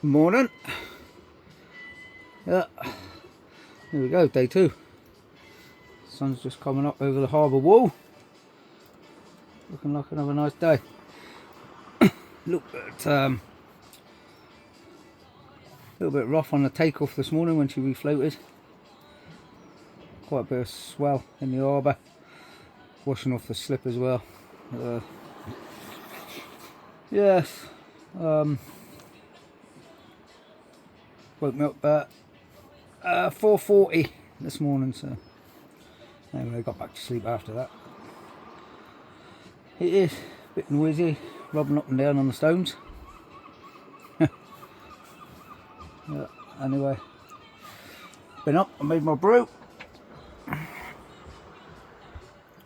Morning. Yeah, here we go, day 2. Sun's just coming up over the harbour wall. Looking like another nice day. Look at a little bit rough on the takeoff this morning when she refloated. Quite a bit of swell in the harbour, washing off the slip as well. Yes, woke me up at 4:40 this morning, so anyway, I got back to sleep after that. It is a bit noisy, rubbing up and down on the stones. Yeah, anyway, been up, I made my brew,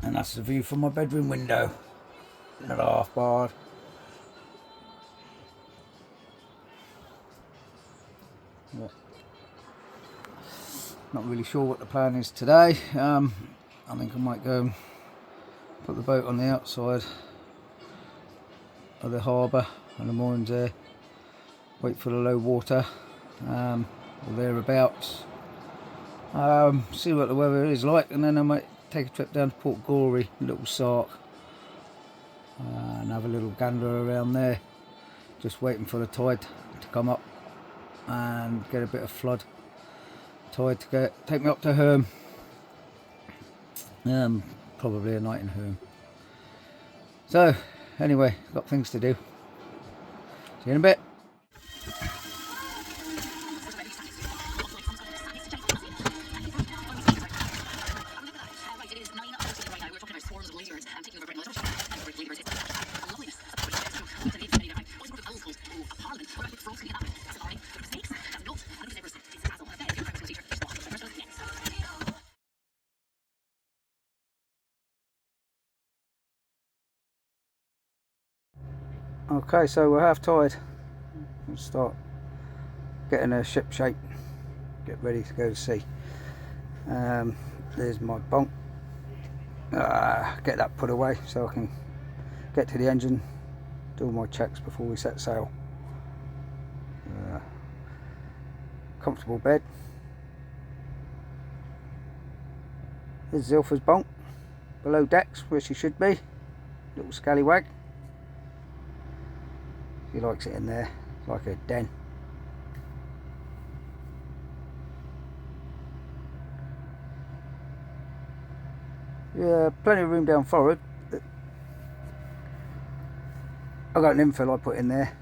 and that's the view from my bedroom window. Another half bar. Yeah. Not really sure what the plan is today. I think I might go and put the boat on the outside of the harbour and the moorings there, wait for the low water, or thereabouts, see what the weather is like, and then I might take a trip down to Port Gory, little Sark, and have a little gander around there, just waiting for the tide to come up and get a bit of flood tide to take me up to Herm. Probably a night in Herm. So anyway, got things to do. See you in a bit. Okay, so we're half tide. We'll start getting a ship shape, get ready to go to sea. There's my bunk. Get that put away so I can get to the engine, do all my checks before we set sail. Comfortable bed. There's Zilpha's bunk, below decks where she should be. Little scallywag. He likes it in there, it's like a den. Yeah, plenty of room down forward. I got an infill I put in there.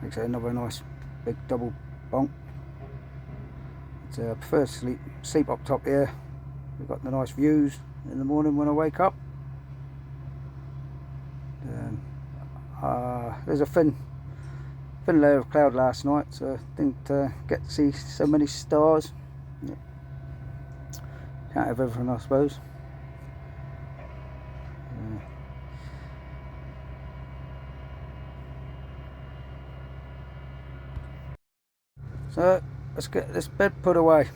Makes it another nice big double bunk. I prefer to sleep up top here. We've got the nice views in the morning when I wake up. There's a thin layer of cloud last night, so I didn't get to see so many stars. Yeah. Can't have everything, I suppose. So let's get this bed put away.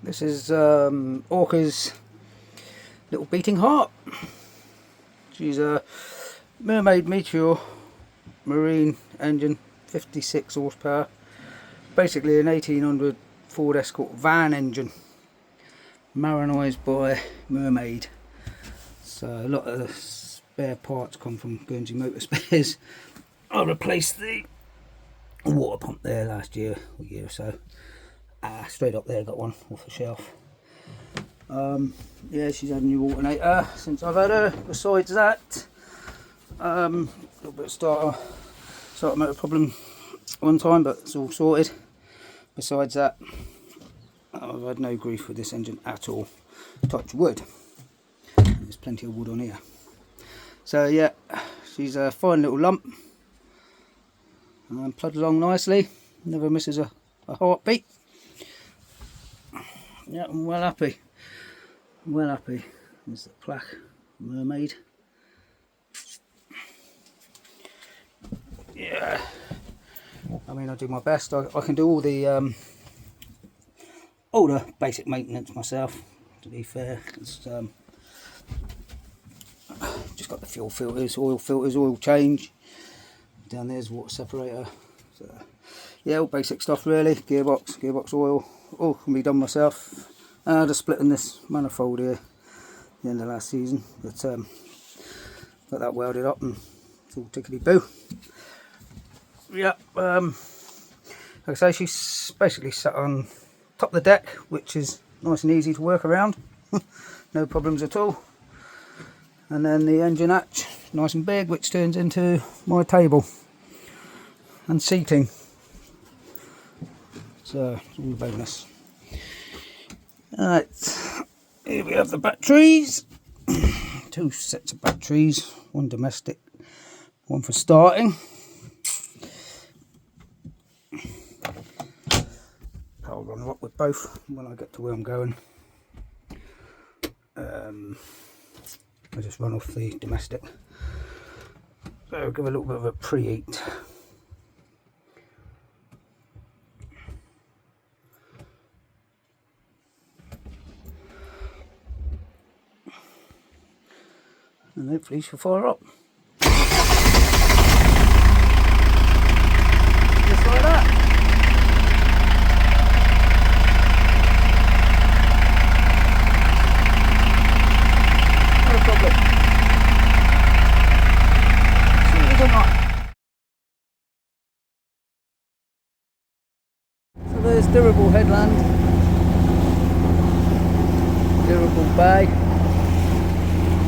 This is Orca's little beating heart. She's a Mermaid Meteor marine engine, 56 horsepower. Basically an 1800 Ford Escort van engine, marinised by Mermaid. So a lot of the spare parts come from Guernsey Motor Spares. I replaced the water pump there last year, or year or so. Straight up there, got one off the shelf. Yeah, she's had a new alternator since I've had her. Besides that, a little bit of starter motor problem one time, but it's all sorted. Besides that, I've had no grief with this engine at all. Touch wood. There's plenty of wood on here. So yeah, she's a fine little lump. Plugged along nicely. Never misses a heartbeat. Yeah, I'm well happy. Well happy. There's the plaque, mermaid. Yeah, I mean, I do my best. I can do all the basic maintenance myself, to be fair. It's just got the fuel filters, oil change. Down there's water separator. So, yeah, all basic stuff really. Gearbox oil, all can be done myself. Just splitting this manifold here at the end of last season, but got that welded up and it's all tickety boo. Yeah, like I say, she's basically sat on top of the deck, which is nice and easy to work around. No problems at all. And then the engine hatch, nice and big, which turns into my table and seating. So it's all a bonus. Alright, here we have the batteries. 2 sets of batteries, one domestic, one for starting. I'll run up with both when I get to where I'm going. I just run off the domestic. So I'll give a little bit of a preheat. And hopefully she'll fire up. Just like that. Not a problem. See if or not. So there's Durable Headland, Durable Bay,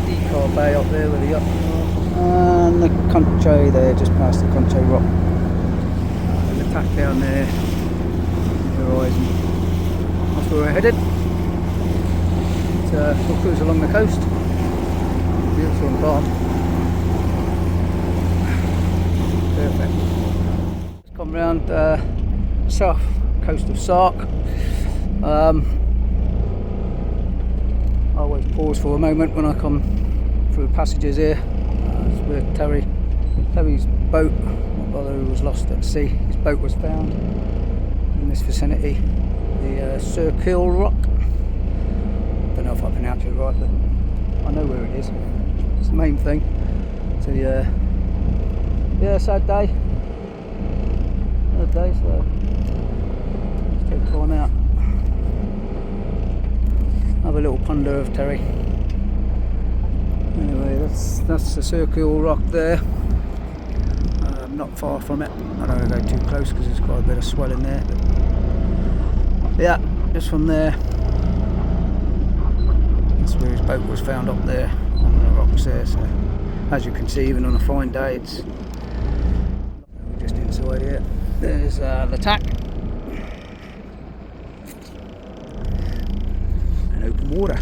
Decar Bay up there with the yacht, and the Concho there, just past the Concho Rock. And the tack down there, the horizon. That's where we're headed. We'll cruise along the coast. Beautiful and calm. Perfect. Let's come round south coast of Sark. I always pause for a moment when I come through passages here. It's where Terry's boat, my brother who was lost at sea, his boat was found in this vicinity, the Circle Rock. Don't know if I pronounced it right, but I know where it is. It's the main thing. So yeah, sad day. So let's take time out. Have a little ponder of Terry. Anyway, that's the Circle Rock there. Not far from it. I don't want to go too close because there's quite a bit of swelling there. But yeah, just from there. That's where his boat was found, up there on the rocks there. So as you can see, even on a fine day, it's just inside here. There's the tack. Open water.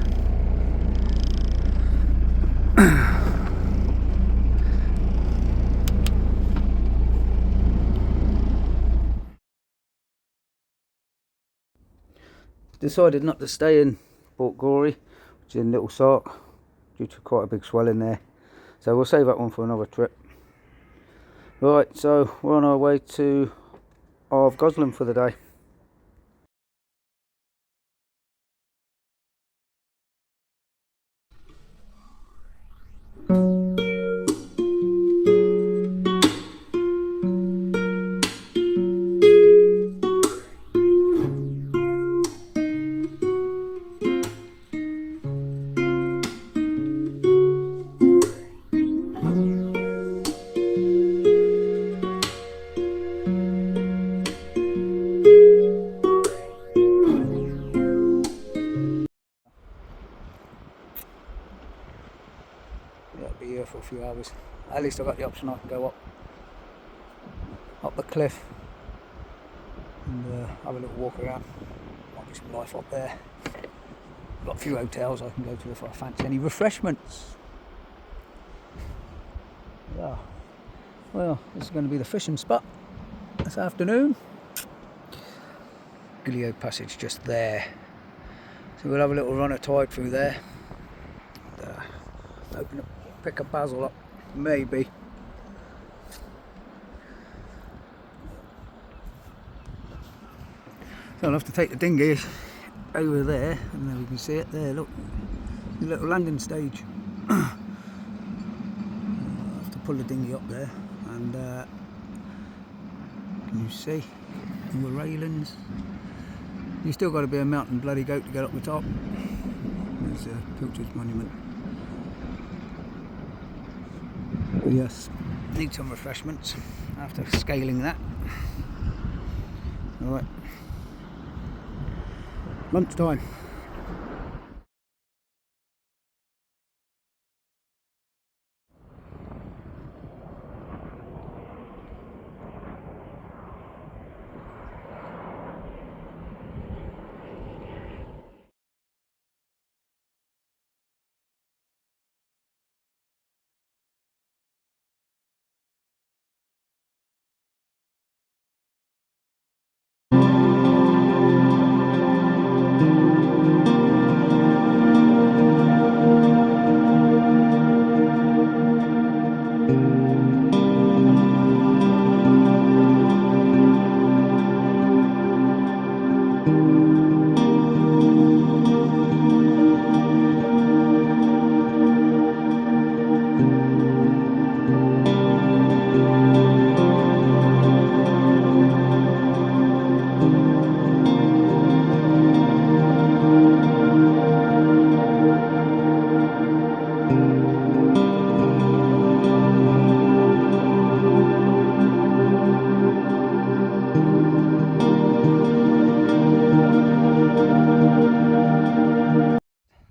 Decided not to stay in Port Gory, which is in Little Sark, due to quite a big swelling there. So we'll save that one for another trip. Right, so we're on our way to Harve Gosslin for the day. I'll be here for a few hours. At least I've got the option I can go up the cliff and have a little walk around. Might be some life up there. Got a few hotels I can go to if I fancy any refreshments. Yeah. Well, this is going to be the fishing spot this afternoon. Gileo Passage just there. So we'll have a little run of tide through there. Open up, pick a basil up, maybe. So I'll have to take the dinghy over there, and then we can see it there. Look, the little landing stage. I'll have to pull the dinghy up there, and can you see all the railings? You still got to be a mountain bloody goat to get up the top. There's a Pilchard's monument. But yes, need some refreshments after scaling that. All right, lunchtime.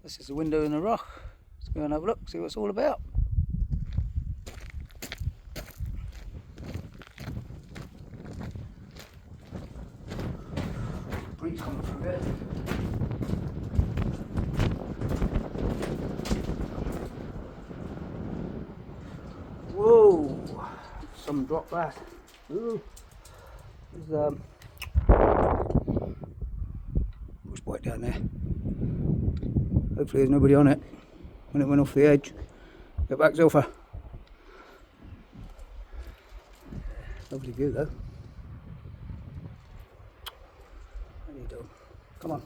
This is the window in the rock. Let's go and have a look, see what it's all about. Breeze coming through there. Whoa! Some drop that. Ooh. There's push white down there. Hopefully there's nobody on it when it went off the edge. Get back, Zilpha. Lovely view though. How do you do? Come on.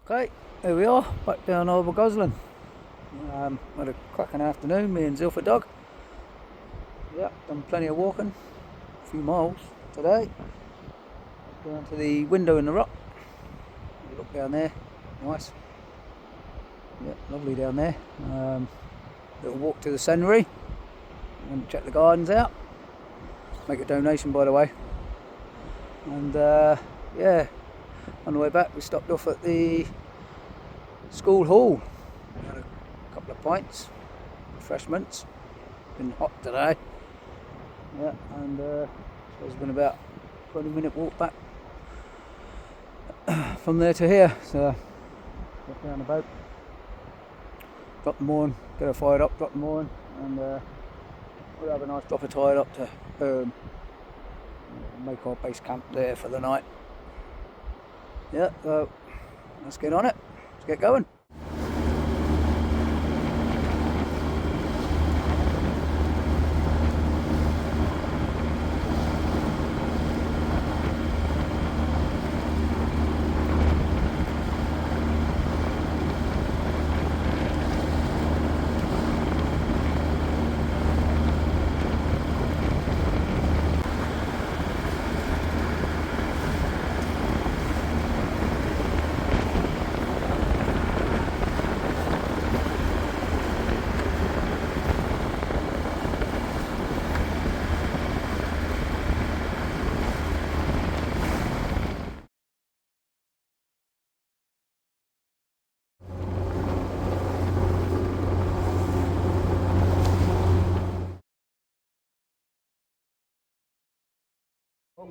Okay, here we are, back down Harve Gosslin. Had a cracking afternoon, me and Zilpha dog. Yeah, done plenty of walking, a few miles today. Down to the window in the rock. Look down there, nice. Yeah, lovely down there. Little walk to the scenery and check the gardens out. Make a donation, by the way. And yeah, on the way back we stopped off at the school hall. Had a couple of pints, refreshments. Been hot today. Yeah, and so it's been about 20-minute walk back from there to here. So get down the boat, drop them on, get her fired up, drop them on, and we'll have a nice drop of tide up to Herm. Make our base camp there for the night. Yeah, so let's get on it. Let's get going.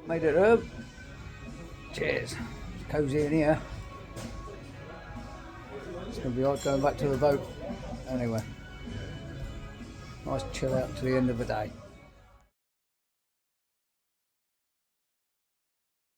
Made it Herm. Cheers. Cosy in here. It's going to be odd going back to the boat. Anyway, nice chill out to the end of the day.